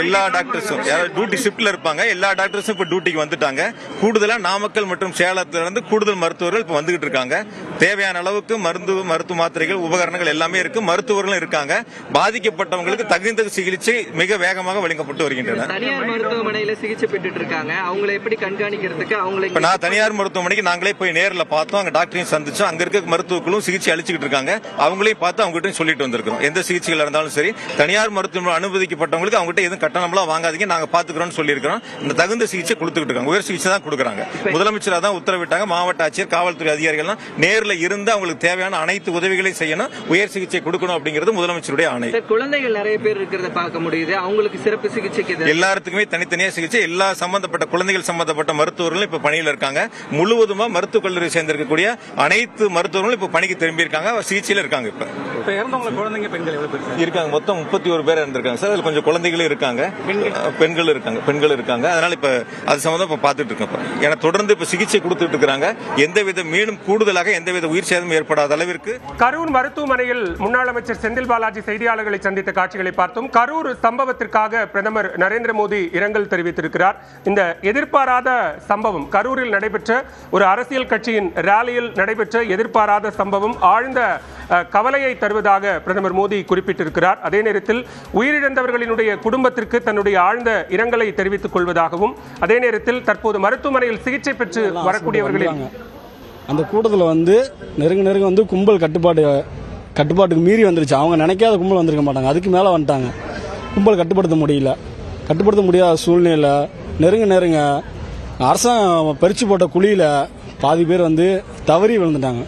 எல்லா டாக்டர்ஸும் டியூட்டி ஷிப்ட்ல இருப்பாங்க. எல்லா டாக்டர்ஸும் இப்ப டியூட்டிக்கு வந்துட்டாங்க. கூடுதலா நாமக்கல் மற்றும் சேலத்துல இருந்து கூடுதல் மருத்துவர்கள் இப்ப வந்துகிட்டு இருக்காங்க. தேவையான அளவுக்கு மருத்துவ மாத்திரைகள் உபகரணங்கள் எல்லாமே இருக்கு. மருத்துவர்களும் இருக்காங்க. பாதிக்கப்பட்டவங்களுக்கு தகுந்த சிகிச்சை மிக வேகமாக வழங்கப்பட்டு வருகின்றன. தனியார் மருத்துவமனையில சிகிச்சை பெற்றுட்டு இருக்காங்க. அவங்களை எப்படி கண்காணிக்கிறதுக்கு அவங்களுக்கு நான் தனியார் மருத்துவமனைக்கு நாங்களே போய் நேரில் பார்த்தோம். அங்க டாக்டரையும் சந்திச்சோம். அங்க இருக்க மருத்துவர்களும் சிகிச்சை அளிச்சுக்கிட்டு இருக்காங்க. அவங்களையும் பார்த்து அவங்ககிட்ட சொல்லிட்டு வந்திருக்கோம். எந்த சிகிச்சைகள் இருந்தாலும் சரி தனியார் மருத்துவமனை அனுமதிக்கப்பட்டவங்களுக்கு அவங்ககிட்ட எதுவும் கட்டணம்லாம் வாங்காதீங்க, நாங்க பாத்துக்கிறோம் சொல்லியிருக்கிறோம். இந்த தகுந்த சிகிச்சை கொடுத்துட்டு இருக்காங்க. உயர் சிகிச்சை தான் கொடுக்குறாங்க. முதலமைச்சர் தான் உத்தரவிட்டாங்க. மாவட்ட ஆட்சியர், காவல்துறை அதிகாரிகள் நேரில் இருந்து அவங்களுக்கு தேவையான அனைத்து உதவிகளையும் செய்யணும், உயர் சிகிச்சை கொடுக்கணும் அப்படிங்கிறது முதலமைச்சருடைய ஆணை. குழந்தைகள் நிறைய பேர் இருக்கிறத பார்க்க முடியுது. அவங்களுக்கு சிறப்பு சிகிச்சைக்கு எல்லாத்துக்குமே தனித்தனியா சிகிச்சை. எல்லா சம்பந்தப்பட்ட குழந்தைகள் சம்பந்தப்பட்ட மருத்துவர்களும் இப்ப பணியில் இருக்காங்க. முழுவதுமா மருத்துவக் கல்லூரி சேர்ந்திருக்கக்கூடிய அனைத்து மருத்துவர்களும் இப்ப பணிக்கு திரும்பி இருக்காங்க. சிகிச்சையில இருக்காங்க. இப்ப இறந்தவங்க குழந்தைங்க பெண்கள் இருக்காங்க. மொத்தம் 31 பேர் இருந்திருக்காங்க சார். அதுல கொஞ்சம் குழந்தைகளும் இருக்காங்க, பெண்கள் இருக்காங்க. அதனால இப்ப அது சம்பந்தம் இப்ப பாத்துட்டு இருக்கோம். ஏன்னா தொடர்ந்து இப்ப சிகிச்சை கொடுத்துட்டு இருக்காங்க. எந்தவித மீண்டும் கூடுதலாக எந்தவித உயிர் சேதம் ஏற்படாத அளவிற்கு. கரூர் மருத்துவமனையில் முன்னாள் அமைச்சர் செந்தில் பாலாஜி செய்தியாளர்களை சந்தித்த காட்சிகளை பார்த்தோம். கரூர் சம்பவத்திற்காக பிரதமர் நரேந்திர மோடி இரங்கல் தெரிவித்திருக்கிறார். இந்த எதிர்பாராத சம்பவம் கரூரில் நடைபெற்ற ஒரு அரசியல் கட்சியின் ராலியில் நடைபெற்ற எதிர்பாராத சம்பவம் ஆழ்ந்த கவலையை தருவதாக பிரதமர் மோடி குறிப்பிட்டிருக்கிறார். அதே நேரத்தில் உயிரிழந்தவர்களினுடைய குடும்பத்திற்கு தன்னுடைய ஆழ்ந்த இரங்கலை தெரிவித்துக் கொள்வதாகவும், அதே நேரத்தில் தற்போது மருத்துவமனையில் சிகிச்சை பெற்று வரக்கூடியவர்களின் அந்த கூட்டத்தில் நெருங்க கும்பல் கட்டுப்பாட்டுக்கு மீறி வந்துருச்சு. அவங்க நினைக்காத கும்பல் வந்திருக்க மாட்டாங்க. அதுக்கு மேலே வந்துட்டாங்க. கும்பல் கட்டுப்படுத்த முடியாத சூழ்நிலை. நெருங்க அரசாங்கம் பறிச்சு போட்ட குழியில் பாதி பேர் தவறி விழுந்துட்டாங்க.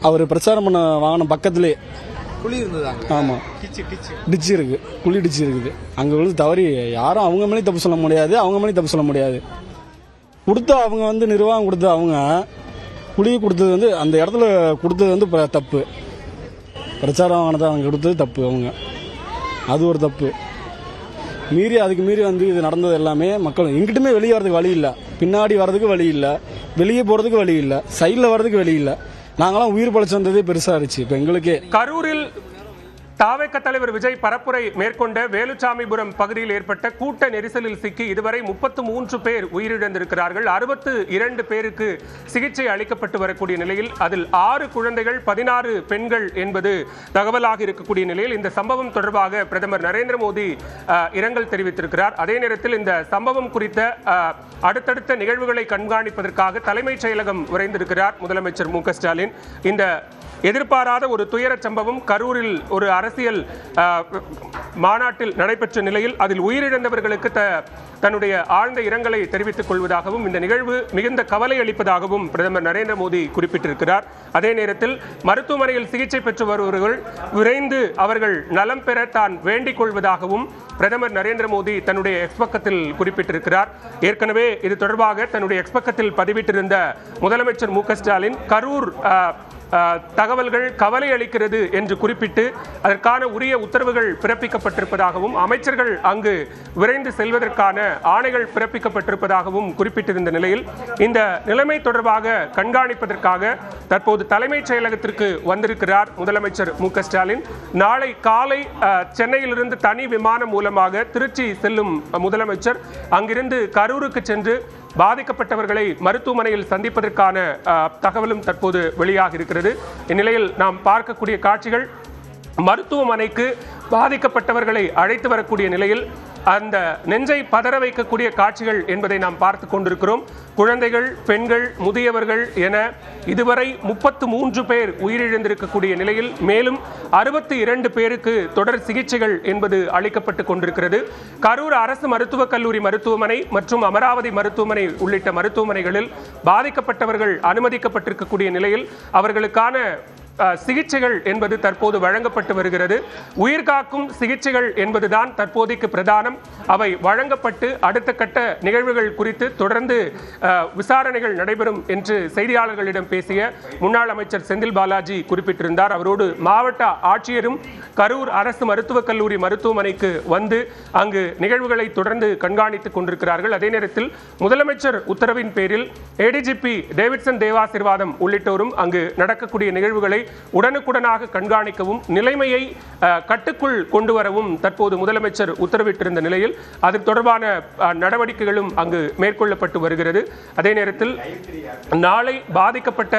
அவர் பிரச்சாரம் பண்ண வாகனம் பக்கத்திலே குழி இருந்தது. ஆமாம், டிச்சு இருக்கு, குழி டிச்சு இருக்குது. அங்கே விழுந்து தவறி யாரும் அவங்க மேலேயும் தப்பு சொல்ல முடியாது. கொடுத்தா அவங்க நிர்வாகம் கொடுத்த அவங்க குழி கொடுத்தது அந்த இடத்துல கொடுத்தது தப்பு. பிரச்சாரம் வாகனத்தை அவங்க கொடுத்தது தப்பு. அவங்க அது ஒரு தப்பு. அதுக்கு மீறி இது நடந்தது எல்லாமே மக்கள் எங்கிட்டுமே வெளியே வரதுக்கு வழி இல்லை, பின்னாடி வர்றதுக்கு வழி இல்லை, வெளியே போகிறதுக்கு வழி இல்லை, சைடில் வர்றதுக்கு வழி இல்லை. நாங்களாம் உயிர் பழச்சு வந்ததே பெருசாக இருந்துச்சு. இப்போ எங்களுக்கே கரூரில் தாவேக தலைவர் விஜய் பரப்புரை மேற்கொண்ட வேலுச்சாமிபுரம் பகுதியில் ஏற்பட்ட கூட்ட நெரிசலில் சிக்கி இதுவரை 33 பேர் உயிரிழந்திருக்கிறார்கள். 62 பேருக்கு சிகிச்சை அளிக்கப்பட்டு வரக்கூடிய நிலையில் அதில் 6 குழந்தைகள் 16 பெண்கள் என்பது தகவலாக இருக்கக்கூடிய நிலையில் இந்த சம்பவம் தொடர்பாக பிரதமர் நரேந்திர மோடி இரங்கல் தெரிவித்திருக்கிறார். அதே நேரத்தில் இந்த சம்பவம் குறித்த அடுத்தடுத்த நிகழ்வுகளை கண்காணிப்பதற்காக தலைமைச் செயலகம் விரைந்திருக்கிறார் முதலமைச்சர் மு க ஸ்டாலின். இந்த எதிர்பாராத ஒரு துயர சம்பவம் கரூரில் ஒரு அரசியல் மாநாட்டில் நடைபெற்ற நிலையில் அதில் உயிரிழந்தவர்களுக்கு தன்னுடைய ஆழ்ந்த இரங்கலை தெரிவித்துக் கொள்வதாகவும் இந்த நிகழ்வு மிகுந்த கவலை அளிப்பதாகவும் பிரதமர் நரேந்திர மோடி குறிப்பிட்டிருக்கிறார். அதே நேரத்தில் மருத்துவமனையில் சிகிச்சை பெற்று வருபவர்கள் விரைந்து அவர்கள் நலம் பெற தான் வேண்டிக் கொள்வதாகவும் பிரதமர் நரேந்திர மோடி தன்னுடைய எக்ஸ் பக்கத்தில் குறிப்பிட்டிருக்கிறார். ஏற்கனவே இது தொடர்பாக தன்னுடைய எக்ஸ் பக்கத்தில் பதிவிட்டிருந்த முதலமைச்சர் மு க ஸ்டாலின் கரூர் தகவல்கள் கவலை அளிக்கிறது என்று குறிப்பிட்டு அதற்கான உரிய உத்தரவுகள் பிறப்பிக்கப்பட்டிருப்பதாகவும் அமைச்சர்கள் அங்கு விரைந்து செல்வதற்கான ஆணைகள் பிறப்பிக்கப்பட்டிருப்பதாகவும் குறிப்பிட்டிருந்த நிலையில் இந்த நிலைமை தொடர்பாக கண்காணிப்பதற்காக தற்போது தலைமைச் செயலகத்திற்கு வந்திருக்கிறார் முதலமைச்சர் மு க ஸ்டாலின். நாளை காலை சென்னையிலிருந்து தனி விமானம் மூலமாக திருச்சி செல்லும் முதலமைச்சர் அங்கிருந்து கரூருக்கு சென்று பாதிக்கப்பட்டவர்களை மருத்துவமனையில் சந்திப்பதற்கான தகவலும் தற்போது வெளியாக இருக்கிறது. இந்நிலையில் நாம் பார்க்கக்கூடிய காட்சிகள் மருத்துவமனைக்கு பாதிக்கப்பட்டவர்களை அழைத்து வரக்கூடிய நிலையில் அந்த நெஞ்சை பதற வைக்கக்கூடிய காட்சிகள் என்பதை நாம் பார்த்து கொண்டிருக்கிறோம். குழந்தைகள், பெண்கள், முதியவர்கள் என இதுவரை 33 பேர் உயிரிழந்திருக்கக்கூடிய நிலையில் மேலும் 62 பேருக்கு தொடர் சிகிச்சைகள் என்பது அளிக்கப்பட்டு கொண்டிருக்கிறது. கரூர் அரசு மருத்துவக் கல்லூரி மருத்துவமனை மற்றும் அமராவதி மருத்துவமனை உள்ளிட்ட மருத்துவமனைகளில் பாதிக்கப்பட்டவர்கள் அனுமதிக்கப்பட்டிருக்கக்கூடிய நிலையில் அவர்களுக்கான சிகிச்சைகள் என்பது தற்போது வழங்கப்பட்டு வருகிறது. உயிர்காக்கும் சிகிச்சைகள் என்பதுதான் தற்போதைக்கு பிரதானம். அவை வழங்கப்பட்டு அடுத்த கட்ட நிகழ்வுகள் குறித்து தொடர்ந்து விசாரணைகள் நடைபெறும் என்று செய்தியாளர்களிடம் பேசிய முன்னாள் அமைச்சர் செந்தில் பாலாஜி குறிப்பிட்டிருந்தார். அவரோடு மாவட்ட ஆட்சியரும் கரூர் அரசு மருத்துவக் கல்லூரி மருத்துவமனைக்கு வந்து அங்கு நிகழ்வுகளை தொடர்ந்து கண்காணித்துக் கொண்டிருக்கிறார்கள். அதே நேரத்தில் முதலமைச்சர் உத்தரவின் பேரில் ஏடிஜிபி டேவிட்சன் தேவாசீர்வாதம் உள்ளிட்டோரும் அங்கு நடக்கக்கூடிய நிகழ்வுகளை உடனுக்குடனாக கண்காணிக்கவும் நிலைமையை கட்டுக்குள் கொண்டு வரவும் தற்போது முதலமைச்சர் உத்தரவிட்டிருந்த நிலையில் அது தொடர்பான நடவடிக்கைகளும் அங்கு மேற்கொள்ளப்பட்டு வருகிறது. அதே நேரத்தில் நாளை பாதிக்கப்பட்ட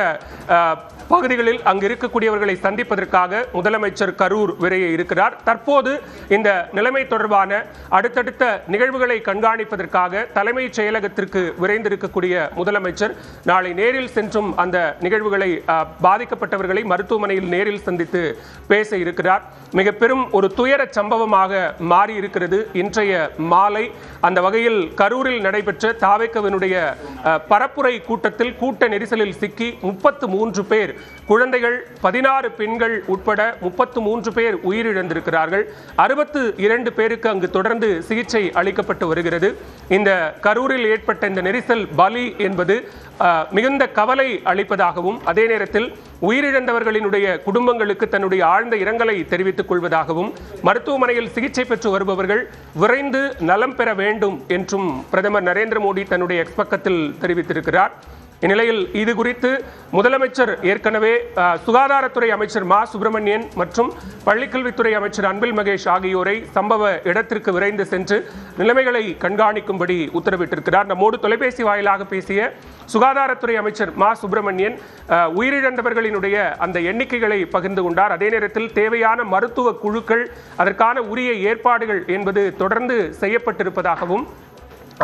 பகுதிகளில் அங்கு இருக்கக்கூடியவர்களை சந்திப்பதற்காக முதலமைச்சர் கரூர் விரைய இருக்கிறார். தற்போது இந்த நிலைமை தொடர்பான அடுத்தடுத்த நிகழ்வுகளை கண்காணிப்பதற்காக தலைமைச் செயலகத்திற்கு விரைந்திருக்கக்கூடிய முதலமைச்சர் நாளை நேரில் சென்றும் அந்த நிகழ்வுகளை பாதிக்கப்பட்டவர்களை மருத்துவமனையில் நேரில் சந்தித்து பேச இருக்கிறார். மிக பெரும் ஒரு துயர சம்பவமாக மாறி இருக்கிறது இன்றைய மாலை. அந்த வகையில் கரூரில் நடைபெற்ற தாவேக்கவினுடைய பரப்புரை கூட்டத்தில் கூட்ட நெரிசலில் சிக்கி 33 பேர், குழந்தைகள் 16 பெண்கள் உட்பட 33 பேர் உயிரிழந்திருக்கிறார்கள். 62 பேருக்கு அங்கு தொடர்ந்து சிகிச்சை அளிக்கப்பட்டு வருகிறது. இந்த கரூரில் ஏற்பட்ட இந்த நெரிசல் பலி என்பது மிகுந்த கவலை அளிப்பதாகவும் அதே நேரத்தில் உயிரிழந்தவர்களினுடைய குடும்பங்களுக்கு தன்னுடைய ஆழ்ந்த இரங்கலை தெரிவித்துக் கொள்வதாகவும் மருத்துவமனையில் சிகிச்சை பெற்று வருபவர்கள் விரைந்து நலம் பெற வேண்டும் என்றும் பிரதமர் நரேந்திர மோடி தன்னுடைய எக்ஸ் பக்கத்தில் தெரிவித்திருக்கிறார். இந்நிலையில் இது குறித்து முதலமைச்சர் ஏற்கனவே சுகாதாரத்துறை அமைச்சர் மா சுப்பிரமணியன் மற்றும் பள்ளிக்கல்வித்துறை அமைச்சர் அன்பில் மகேஷ் ஆகியோரை சம்பவ இடத்திற்கு விரைந்து சென்று நிலைமைகளை கண்காணிக்கும்படி உத்தரவிட்டிருக்கிறார். நம்மோடு தொலைபேசி வாயிலாக பேசிய சுகாதாரத்துறை அமைச்சர் மா சுப்பிரமணியன் உயிரிழந்தவர்களினுடைய அந்த எண்ணிக்கைகளை பகிர்ந்து கொண்டார். அதே நேரத்தில் தேவையான மருத்துவ குழுக்கள், அதற்கான உரிய ஏற்பாடுகள் என்பது தொடர்ந்து செய்யப்பட்டிருப்பதாகவும்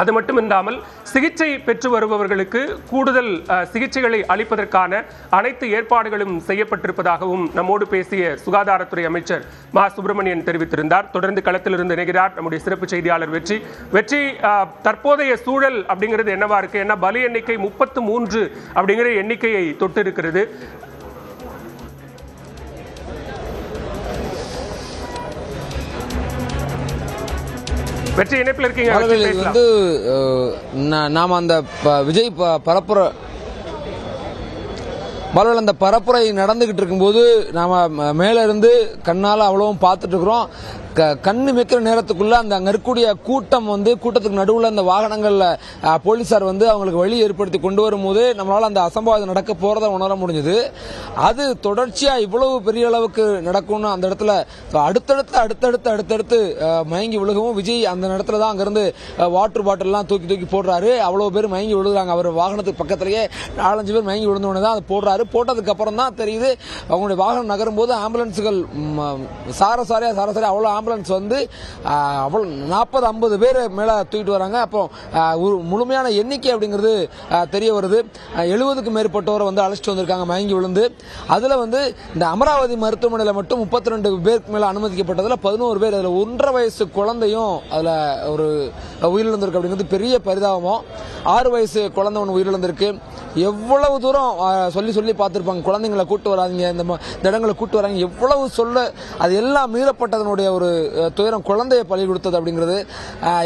அது மட்டுமில்லாமல் சிகிச்சை பெற்று வருபவர்களுக்கு கூடுதல் சிகிச்சைகளை அளிப்பதற்கான அனைத்து ஏற்பாடுகளும் செய்யப்பட்டிருப்பதாகவும் நம்மோடு பேசிய சுகாதாரத்துறை அமைச்சர் மா சுப்பிரமணியன் தெரிவித்திருந்தார். தொடர்ந்து களத்தில் இருந்து இணைகிறார் நம்முடைய சிறப்பு செய்தியாளர் வெற்றி. தற்போதைய சூழல் அப்படிங்கிறது என்னவா இருக்கு? ஏன்னா பலி எண்ணிக்கை 33 அப்படிங்கிற எண்ணிக்கையை தொட்டு இருக்கிறது. வெற்றி இணைப்பில் இருக்கீங்க. வந்து நாம அந்த விஜய் பரப்புரை அந்த பரப்புரை நடந்துகிட்டு இருக்கும்போது நாம மேல இருந்து கண்ணால அவ்வளவும் பார்த்துட்டு இருக்கிறோம். கண்ணு வைக்கிற நேரத்துக்குள்ள அந்த அங்க இருக்கக்கூடிய கூட்டம் வந்து கூட்டத்துக்கு நடுவில் அந்த வாகனங்கள்ல போலீசார் வந்து அவங்களுக்கு வழி ஏற்படுத்தி கொண்டு வரும்போது நம்மளால அந்த அசம்பாவிதம் நடக்க போறதை உணர முடிஞ்சது. அது தொடர்ச்சியா இவ்வளவு பெரிய அளவுக்கு நடக்கும்னு அந்த இடத்துல அடுத்தடுத்து மயங்கி விழுகவும் விஜய் அந்த இடத்துல தான் அங்கிருந்து வாட்டர் பாட்டில் எல்லாம் தூக்கி போடுறாரு. அவ்வளவு பேர் மயங்கி விழுகிறாங்க. அவர் வாகனத்துக்கு பக்கத்திலேயே 4-5 பேர் மயங்கி விழுந்தோடனே தான் அதை போடுறாரு. போட்டதுக்கு அப்புறம் தான் தெரியுது அவங்களுடைய வாகனம் நகரும் போது ஆம்புலன்ஸுகள் சாரசாரியா அவ்வளவு ஆம்புலன்ஸ் வந்து 40-50 பேர் மேல தூக்கிட்டு வராங்க. அப்போ முழுமையான எண்ணிக்கை அப்படிங்கிறது தெரிய வருது. 70க்கும் மேற்பட்டோரை வந்து அழைச்சிட்டு வந்திருக்காங்க மயங்கி விழுந்து. அதுல வந்து இந்த அமராவதி மருத்துவமனையில் மட்டும் 32 பேருக்கு மேல அனுமதிக்கப்பட்டதுல 11 பேர், அதுல 1.5 வயசு குழந்தையும் அதுல ஒரு உயிரிழந்திருக்கு. அப்படிங்கிறது பெரிய பரிதாபமோ. 6 வயசு குழந்தை ஒன்று உயிரிழந்திருக்கு. எவ்வளவு தூரம் சொல்லி பார்த்திருப்பாங்க, குழந்தைங்களை கூட்டு வராதிங்க, இந்த இடங்களை கூட்டு வராங்க, எவ்வளவு சொல்ல அது எல்லாம் மீறப்பட்டதனுடைய ஒரு துயரம் குழந்தையை பலி கொடுத்தது அப்படிங்கிறது.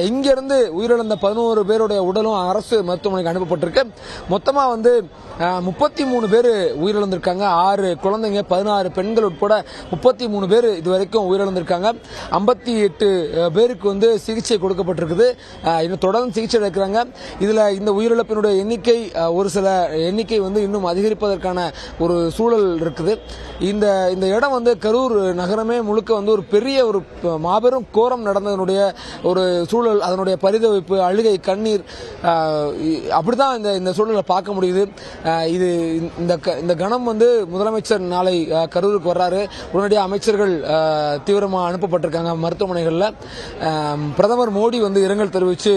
இங்கிருந்து உயிரிழந்த 11 பேருடைய உடலும் அரசு மருத்துவமனைக்கு அனுப்பப்பட்டிருக்கு. மொத்தமா வந்து 33 பேர் உயிரிழந்திருக்காங்க. 6 குழந்தைங்க, 16 பெண்கள் உட்பட 33 பேர் இதுவரைக்கும் உயிரிழந்திருக்காங்க. 58 பேருக்கு வந்து சிகிச்சை கொடுக்கப்பட்டிருக்குது. இன்னும் தொடர்ந்து சிகிச்சை எடுக்கிறாங்க. இதுல இந்த உயிரிழப்பினுடைய எண்ணிக்கை ஒரு சில எண்ணிக்கை வந்து இன்னும் அதிகரிப்பதற்கான ஒரு சூழல் இருக்குது. இந்த இடம் வந்து கரூர் நகரமே முழுக்க வந்து ஒரு பெரிய ஒரு மாபெரும் கோரம் நடந்ததனுடைய ஒரு சூழல், அதனுடைய பரிதவிப்பு, அழுகை, கண்ணீர், அப்படிதான் இந்த சூழலை பார்க்க முடியுது. இது இந்த கணம் வந்து முதலமைச்சர் நாளை கரூருக்கு வர்றாரு. உடனடியாக அமைச்சர்கள் தீவிரமாக அனுப்பப்பட்டிருக்காங்க மருத்துவமனைகளில். பிரதமர் மோடி வந்து இரங்கல் தெரிவித்து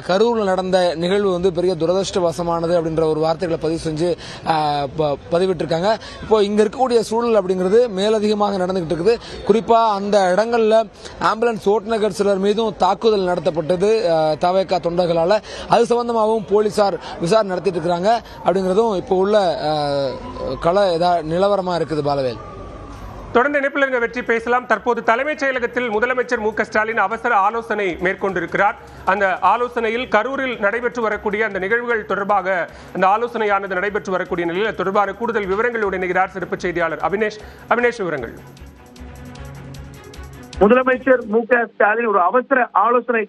கரூரில் நடந்த நிகழ்வு வந்து பெரிய துரதிருஷ்டவசமானது அப்படின்ற ஒரு வார்த்தைகளை பதிவு செஞ்சு பதிவிட்டிருக்காங்க. இப்போ இங்க இருக்கக்கூடிய சூழல் அப்படிங்கிறது மேலதிகமாக நடந்துகிட்டு இருக்குது. குறிப்பா அந்த இடங்கள்ல ஆம்புலன்ஸ் ஓட்டுநர்கள் சிலர் மீதும் தாக்குதல் நடத்தப்பட்டது தவேகா தொண்டர்களால. அது சம்பந்தமாகவும் போலீசார் விசாரணை நடத்திட்டு இருக்கிறாங்க அப்படிங்கிறதும் இப்போ உள்ள கள நிலவரமா இருக்குது. பாலவேல் தொடர்ந்து இணைப்பில் இருக்க வெற்றி பேசலாம். தற்போது தலைமைச் செயலகத்தில் முதலமைச்சர் மு.க. ஸ்டாலின் அவசர ஆலோசனை மேற்கொண்டிருக்கிறார். அந்த ஆலோசனையில் கரூரில் நடைபெற்று வரக்கூடிய அந்த நிகழ்வுகள் தொடர்பாக அந்த ஆலோசனையானது நடைபெற்று வரக்கூடிய நிலையில் தொடர்பான கூடுதல் விவரங்களோடு இணைகிறார் சிறப்பு செய்தியாளர் அபினேஷ். விவரங்கள். முதலமைச்சர் மு.க. ஸ்டாலின் ஒரு அவசர ஆலோசனை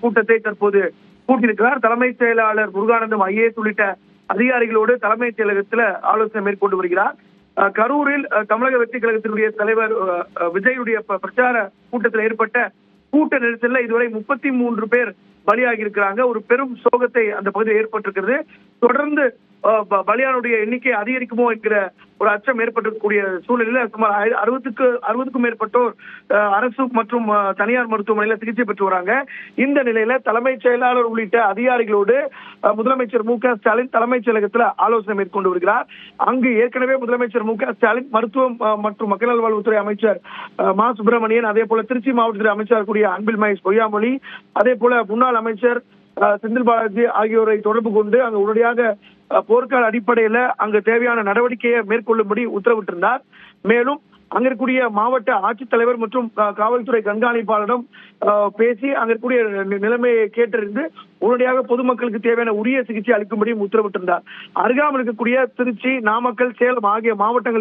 கூட்டத்தை தற்போது கூட்டியிருக்கிறார். தலைமைச் செயலாளர் முருகானந்தம் IAS உள்ளிட்ட அதிகாரிகளோடு தலைமைச் செயலகத்தில் ஆலோசனை மேற்கொண்டு வருகிறார். கரூரில் தமிழக வெற்றி கழகத்தினுடைய தலைவர் விஜயுடைய பிரச்சார கூட்டத்தில் ஏற்பட்ட கூட்ட நெரிசல்ல இதுவரை 33 பேர் பலியாகி இருக்கிறாங்க. ஒரு பெரும் சோகத்தை அந்த பகுதியில் ஏற்பட்டிருக்கிறது. தொடர்ந்து பலியானுடைய எண்ணிக்கை அதிகரிக்குமோ என்கிற ஒரு அச்சம் ஏற்பட்டிருக்கக்கூடிய சூழலில் சுமார் 60க்கும் மேற்பட்டோர் அரசு மற்றும் தனியார் மருத்துவமனையில சிகிச்சை பெற்று வராங்க. இந்த நிலையில தலைமைச் செயலாளர் உள்ளிட்ட அதிகாரிகளோடு முதலமைச்சர் மு க ஸ்டாலின் தலைமைச் செயலகத்தில் ஆலோசனை மேற்கொண்டு வருகிறார். அங்கு ஏற்கனவே முதலமைச்சர் மு க ஸ்டாலின் மருத்துவம் மற்றும் மக்கள் நல்வாழ்வுத்துறை அமைச்சர் மா சுப்பிரமணியன், அதே போல திருச்சி மாவட்டத்துறை அமைச்சர் கூடிய அன்பில் மகேஷ் பொய்யாமொழி, அதே போல முன்னாள் அமைச்சர் செந்தில் பாலாஜி ஆகியோரை தொடர்பு கொண்டு அங்கு உடனடியாக போர்க்கால அடிப்படையில அங்கு தேவையான நடவடிக்கையை மேற்கொள்ளும்படி உத்தரவிட்டிருந்தார். மேலும் அங்க இருக்கக்கூடிய மாவட்ட ஆட்சித்தலைவர் மற்றும் காவல்துறை கண்காணிப்பாளரிடம் பேசி அங்க இருக்கக்கூடிய நிலைமையை கேட்டறிந்து உடனடியாக பொதுமக்களுக்கு தேவையான உரிய சிகிச்சை அளிக்கும்படியும் உத்தரவிட்டிருந்தார். அருகாமல் இருக்கக்கூடிய திருச்சி, நாமக்கல், சேலம் ஆகிய மாவட்டங்களில்